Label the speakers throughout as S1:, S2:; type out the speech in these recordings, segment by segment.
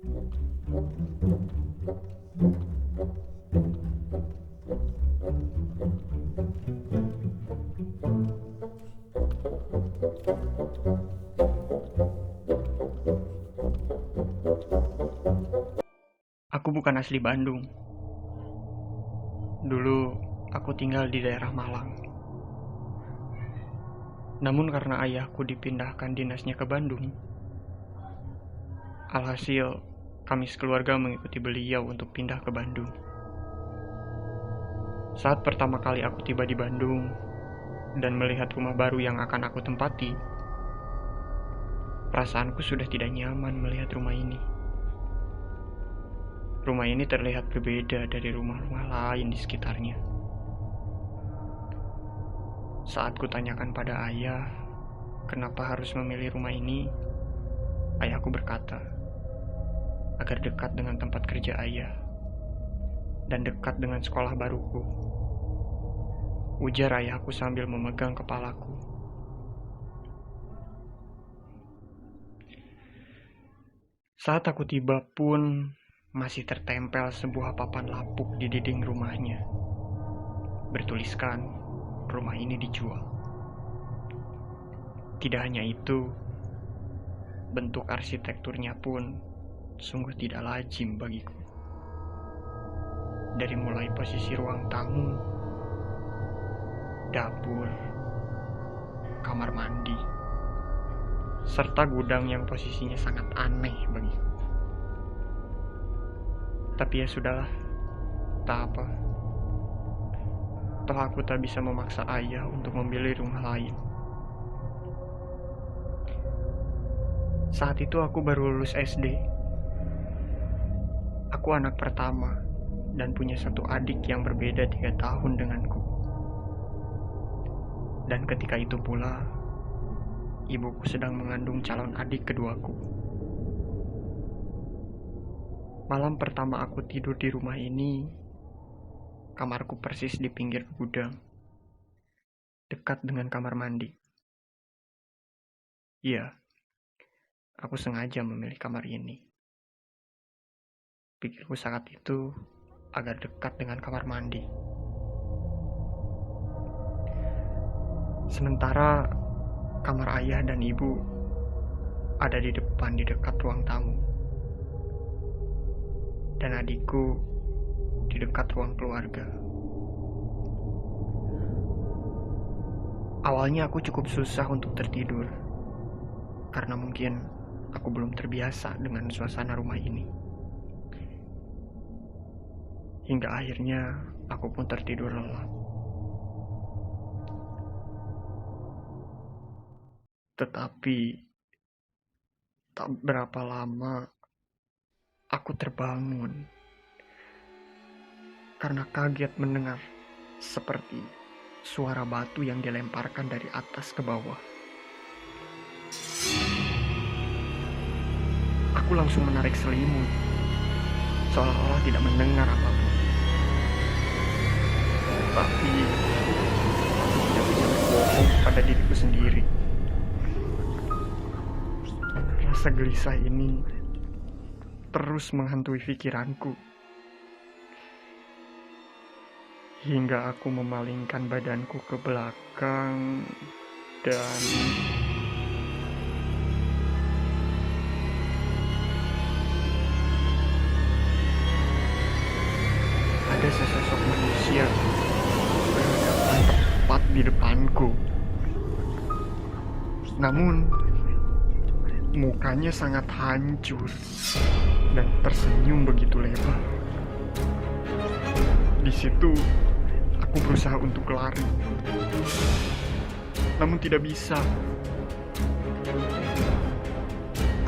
S1: Aku bukan asli Bandung. Dulu aku tinggal di daerah Malang. Namun karena ayahku dipindahkan dinasnya ke Bandung, alhasil kami sekeluarga mengikuti beliau untuk pindah ke Bandung. Saat pertama kali aku tiba di Bandung dan melihat rumah baru yang akan aku tempati, perasaanku sudah tidak nyaman melihat rumah ini. Rumah ini terlihat berbeda dari rumah-rumah lain di sekitarnya. Saat kutanyakan pada ayah, kenapa harus memilih rumah ini, ayahku berkata, agar dekat dengan tempat kerja ayah dan dekat dengan sekolah baruku. Ujar ayahku sambil memegang kepalaku. Saat aku tiba pun masih tertempel sebuah papan lapuk di dinding rumahnya. Bertuliskan, rumah ini dijual. Tidak hanya itu, bentuk arsitekturnya pun sungguh tidak lazim bagiku. Dari mulai posisi ruang tamu, dapur, kamar mandi, serta gudang yang posisinya sangat aneh bagiku. Tapi ya sudahlah, tak apa. Toh aku tak bisa memaksa ayah untuk memilih rumah lain. Saat itu aku baru lulus SD. Aku anak pertama dan punya satu adik yang berbeda 3 tahun denganku. Dan ketika itu pula, ibuku sedang mengandung calon adik keduaku. Malam pertama aku tidur di rumah ini, kamarku persis di pinggir gudang, dekat dengan kamar mandi. Iya, aku sengaja memilih kamar ini. Pikirku saat itu agar dekat dengan kamar mandi. Sementara kamar ayah dan ibu ada di depan di dekat ruang tamu. Dan adikku di dekat ruang keluarga. Awalnya aku cukup susah untuk tertidur, karena mungkin aku belum terbiasa dengan suasana rumah ini. Hingga akhirnya aku pun tertidur lelap. Tetapi tak berapa lama aku terbangun karena kaget mendengar seperti suara batu yang dilemparkan dari atas ke bawah. Aku langsung menarik selimut, seolah-olah tidak mendengar apapun. Tapi aku tidak bisa berbohong pada diriku sendiri. Rasa gelisah ini terus menghantui pikiranku. Hingga aku memalingkan badanku ke belakang dan ada sesosok manusia berhadapan tepat di depanku. Namun mukanya sangat hancur dan tersenyum begitu lebar. Di situ aku berusaha untuk lari, namun tidak bisa.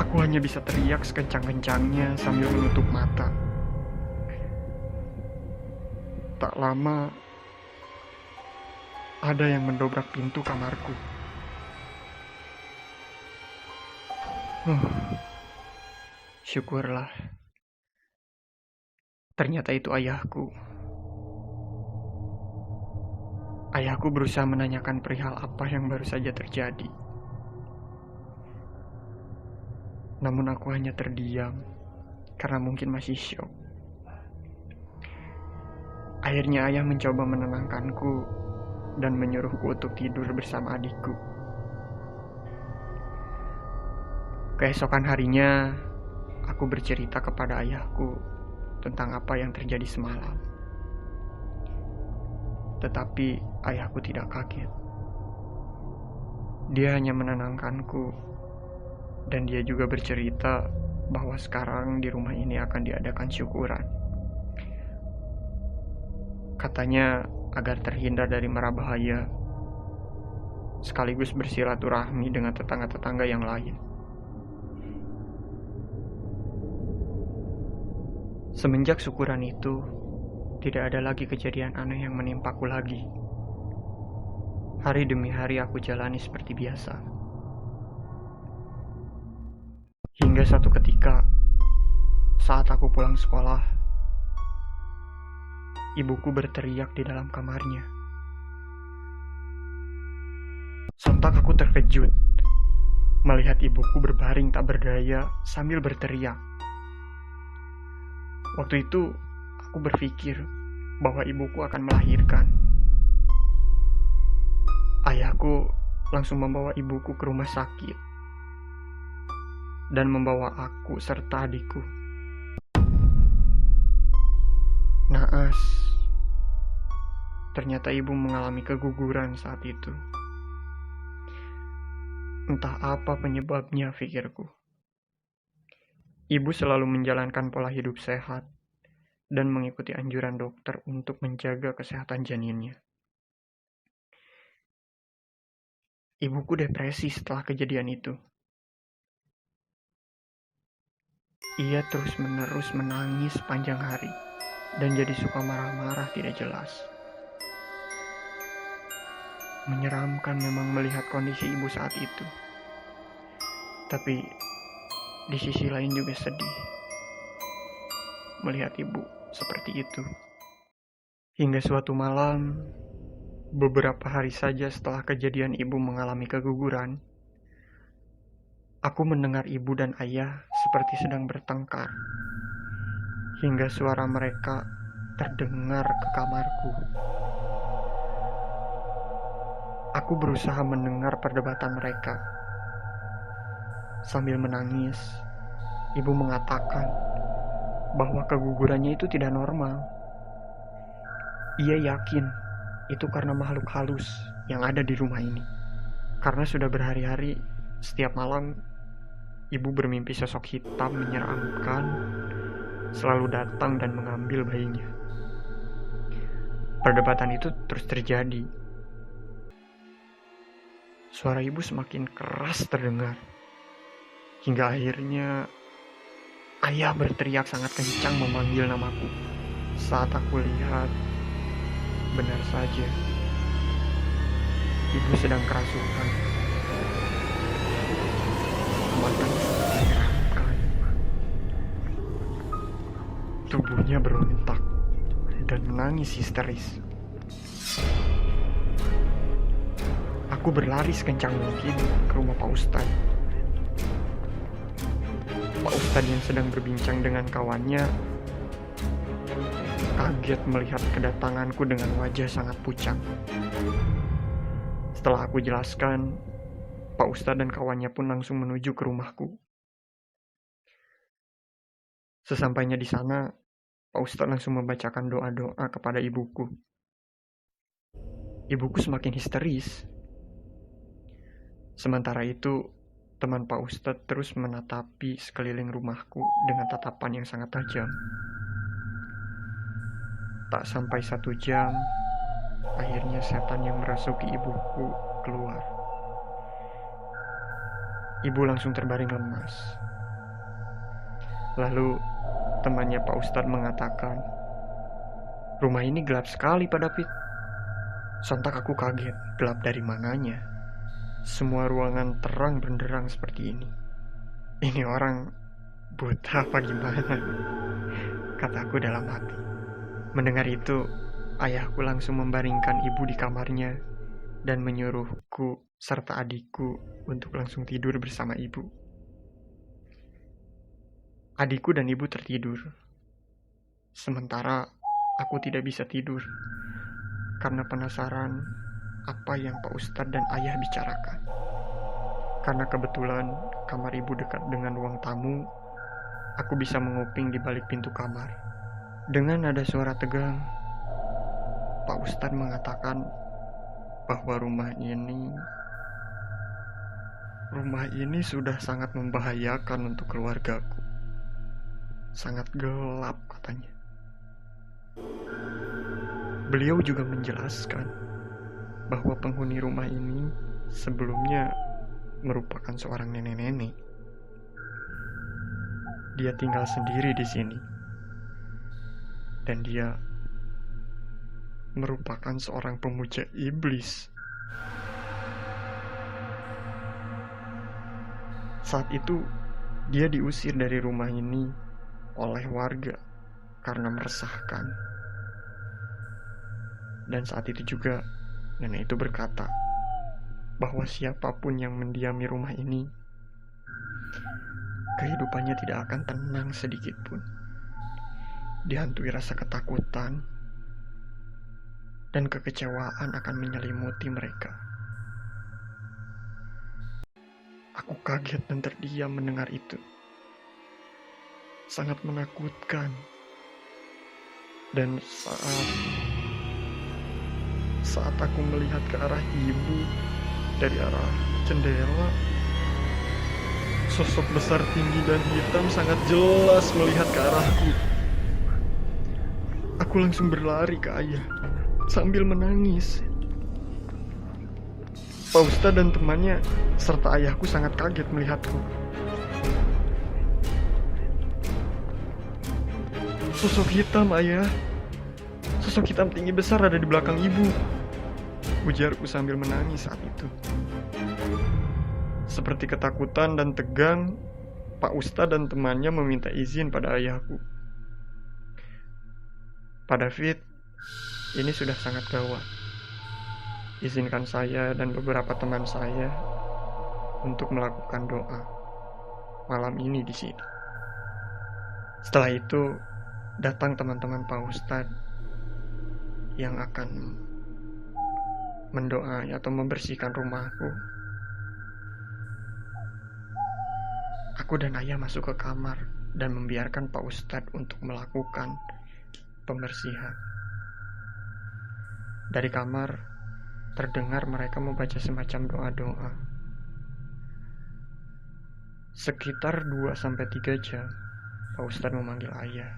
S1: Aku hanya bisa teriak sekencang-kencangnya sambil menutup mata. Tak lama, ada yang mendobrak pintu kamarku. Syukurlah. Ternyata itu ayahku. Ayahku berusaha menanyakan perihal apa yang baru saja terjadi. Namun aku hanya terdiam karena mungkin masih syok. Akhirnya ayah mencoba menenangkanku dan menyuruhku untuk tidur bersama adikku. Keesokan harinya, aku bercerita kepada ayahku tentang apa yang terjadi semalam. Tetapi ayahku tidak kaget. Dia hanya menenangkanku, dan dia juga bercerita bahwa sekarang di rumah ini akan diadakan syukuran. Katanya agar terhindar dari mara bahaya, sekaligus bersilaturahmi dengan tetangga-tetangga yang lain. Semenjak syukuran itu, tidak ada lagi kejadian aneh yang menimpaku lagi. Hari demi hari aku jalani seperti biasa. Hingga satu ketika, saat aku pulang sekolah, ibuku berteriak di dalam kamarnya. Sontak aku terkejut melihat ibuku berbaring tak berdaya sambil berteriak. Waktu itu, aku berpikir bahwa ibuku akan melahirkan. Ayahku langsung membawa ibuku ke rumah sakit dan membawa aku serta adikku. Naas, ternyata ibu mengalami keguguran saat itu. Entah apa penyebabnya, pikirku. Ibu selalu menjalankan pola hidup sehat dan mengikuti anjuran dokter untuk menjaga kesehatan janinnya. Ibuku depresi setelah kejadian itu. Ia terus-menerus menangis sepanjang hari dan jadi suka marah-marah tidak jelas. Menyeramkan memang melihat kondisi ibu saat itu. Tapi di sisi lain juga sedih melihat ibu seperti itu. Hingga suatu malam, beberapa hari saja setelah kejadian ibu mengalami keguguran, aku mendengar ibu dan ayah seperti sedang bertengkar. Hingga suara mereka terdengar ke kamarku. Aku berusaha mendengar perdebatan mereka. Sambil menangis, ibu mengatakan bahwa kegugurannya itu tidak normal. Ia yakin itu karena makhluk halus yang ada di rumah ini. Karena sudah berhari-hari, setiap malam ibu bermimpi sosok hitam menyeramkan selalu datang dan mengambil bayinya. Perdebatan itu terus terjadi. Suara ibu semakin keras terdengar. Hingga akhirnya ayah berteriak sangat kencang memanggil namaku. Saat aku lihat, benar saja, ibu sedang kerasukan. Matanya sangat menyeramkan. Tubuhnya berontak dan menangis histeris. Aku berlari sekencang mungkin ke rumah Pak Ustadz. Pak Ustadz yang sedang berbincang dengan kawannya kaget melihat kedatanganku dengan wajah sangat pucat. Setelah aku jelaskan, Pak Ustadz dan kawannya pun langsung menuju ke rumahku. Sesampainya di sana, Pak Ustadz langsung membacakan doa-doa kepada ibuku. Ibuku semakin histeris. Sementara itu, teman Pak Ustadz terus menatapi sekeliling rumahku dengan tatapan yang sangat tajam. Tak sampai 1 jam, akhirnya setan yang merasuki ibuku keluar. Ibu langsung terbaring lemas. Lalu, temannya Pak Ustadz mengatakan, "Rumah ini gelap sekali, Pak David." Sontak aku kaget, gelap dari mananya? Semua ruangan terang benderang seperti ini. Ini orang buta apa gimana? Kataku dalam hati. Mendengar itu, ayahku langsung membaringkan ibu di kamarnya dan menyuruhku serta adikku untuk langsung tidur bersama ibu. Adikku dan ibu tertidur. Sementara aku tidak bisa tidur karena penasaran apa yang Pak Ustadz dan ayah bicarakan. Karena kebetulan kamar ibu dekat dengan ruang tamu, aku bisa menguping di balik pintu kamar. Dengan nada suara tegang, Pak Ustadz mengatakan bahwa rumah ini sudah sangat membahayakan untuk keluargaku. Sangat gelap katanya. Beliau juga menjelaskan bahwa penghuni rumah ini sebelumnya merupakan seorang nenek-nenek. Dia tinggal sendiri di sini. Dan dia merupakan seorang pemuja iblis. Saat itu, dia diusir dari rumah ini oleh warga karena meresahkan. Dan saat itu juga, nenek itu berkata bahwa siapapun yang mendiami rumah ini, kehidupannya tidak akan tenang sedikit pun. Dihantui rasa ketakutan dan kekecewaan akan menyelimuti mereka. Aku kaget dan terdiam mendengar itu. Sangat menakutkan. Dan saat aku melihat ke arah ibu dari arah jendela, sosok besar tinggi dan hitam sangat jelas melihat ke arahku. Aku langsung berlari ke ayah sambil menangis. Pak Ustadz dan temannya serta ayahku sangat kaget melihatku. Sosok hitam, ayah. Sosok hitam tinggi besar ada di belakang ibu, ujarku sambil menangis saat itu. Seperti ketakutan dan tegang, Pak Ustadz dan temannya meminta izin pada ayahku. Pak David, ini sudah sangat gawat. Izinkan saya dan beberapa teman saya untuk melakukan doa malam ini di sini. Setelah itu, datang teman-teman Pak Ustadz yang akan mendoai atau membersihkan rumahku. Aku dan ayah masuk ke kamar dan membiarkan Pak Ustadz untuk melakukan pembersihan. Dari kamar, terdengar mereka membaca semacam doa-doa. Sekitar 2-3 jam, Pak Ustadz memanggil ayah.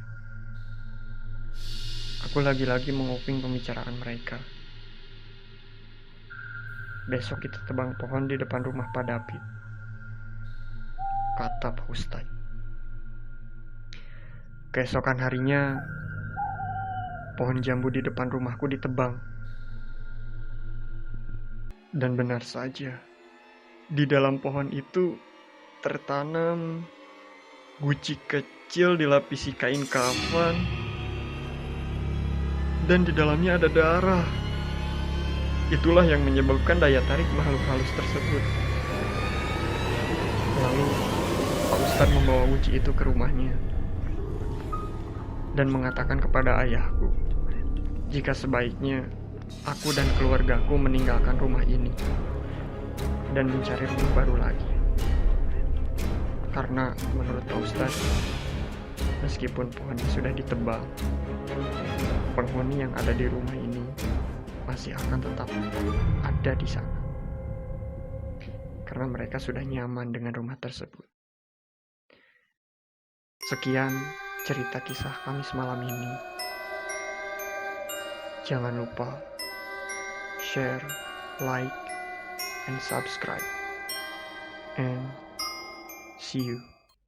S1: Aku lagi-lagi menguping pembicaraan mereka. Besok kita tebang pohon di depan rumah Pak David, kata Pak Ustadz. Keesokan harinya, pohon jambu di depan rumahku ditebang. Dan benar saja, di dalam pohon itu tertanam guci kecil dilapisi kain kafan, dan di dalamnya ada darah. Itulah yang menyebabkan daya tarik makhluk halus tersebut. Lalu Pak Ustadz membawa guci itu ke rumahnya dan mengatakan kepada ayahku jika sebaiknya aku dan keluargaku meninggalkan rumah ini dan mencari rumah baru lagi. Karena menurut Pak Ustadz, meskipun pohonnya sudah ditebang, penghuni yang ada di rumah ini masih akan tetap ada di sana. Karena mereka sudah nyaman dengan rumah tersebut. Sekian cerita kisah kami semalam ini. Jangan lupa share, like, and subscribe. And see you.